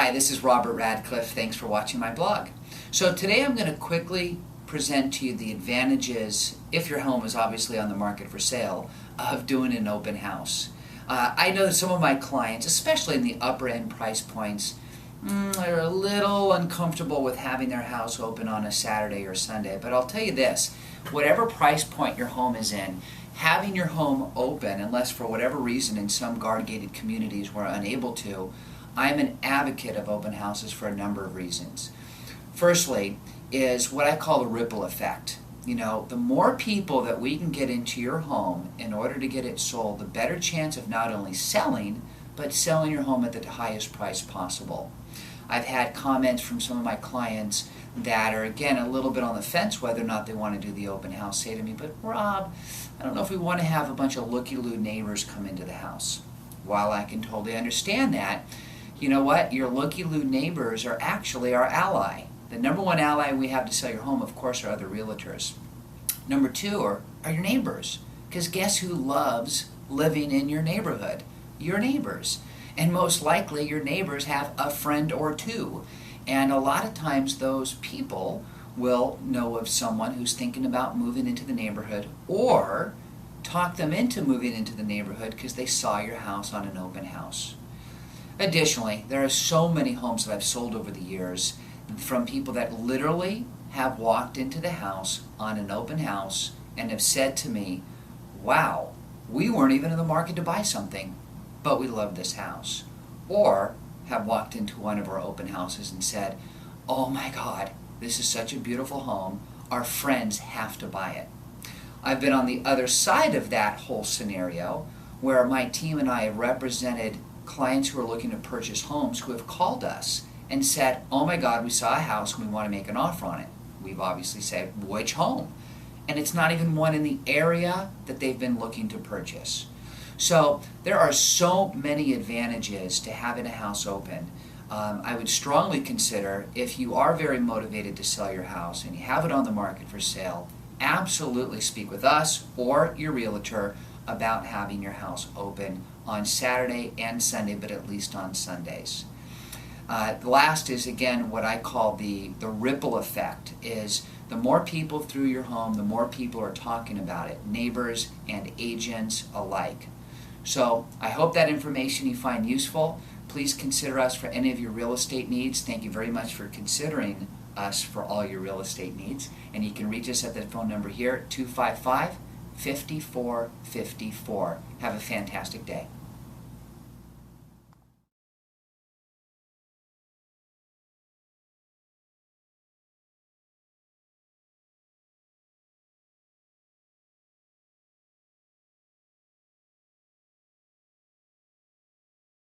Hi, this is Robert Radcliffe. Thanks for watching my blog. So today I'm going to quickly present to you the advantages, if your home is obviously on the market for sale, of doing an open house. I know that some of my clients, especially in the upper end price points, are a little uncomfortable with having their house open on a Saturday or Sunday. But I'll tell you this, whatever price point your home is in, having your home open, unless for whatever reason in some guard-gated communities we're unable to, I'm an advocate of open houses for a number of reasons. Firstly is what I call the ripple effect. You know, the more people that we can get into your home in order to get it sold, the better chance of not only selling, but selling your home at the highest price possible. I've had comments from some of my clients that are, again, a little bit on the fence whether or not they want to do the open house, say to me, but Rob, I don't know if we want to have a bunch of looky-loo neighbors come into the house. While I can totally understand that, you know what? Your looky-loo neighbors are actually our ally. The number one ally we have to sell your home, of course, are other realtors. Number two are your neighbors. Because guess who loves living in your neighborhood? Your neighbors. And most likely your neighbors have a friend or two. And a lot of times those people will know of someone who's thinking about moving into the neighborhood or talk them into moving into the neighborhood because they saw your house on an open house. Additionally, there are so many homes that I've sold over the years from people that literally have walked into the house on an open house and have said to me, wow, we weren't even in the market to buy something, but we love this house. Or have walked into one of our open houses and said, oh my God, this is such a beautiful home, our friends have to buy it. I've been on the other side of that whole scenario where my team and I have represented clients who are looking to purchase homes who have called us and said, oh my God, we saw a house and we want to make an offer on it. We've obviously said, which home? And it's not even one in the area that they've been looking to purchase. So there are so many advantages to having a house open. I would strongly consider, if you are very motivated to sell your house and you have it on the market for sale, absolutely speak with us or your realtor about having your house open on Saturday and Sunday, but at least on Sundays. The last is, again, what I call the ripple effect, is the more people through your home, the more people are talking about it, neighbors and agents alike. So I hope that information you find useful. Please consider us for any of your real estate needs. Thank you very much for considering us for all your real estate needs. And you can reach us at the phone number here, 255-5454. Have a fantastic day.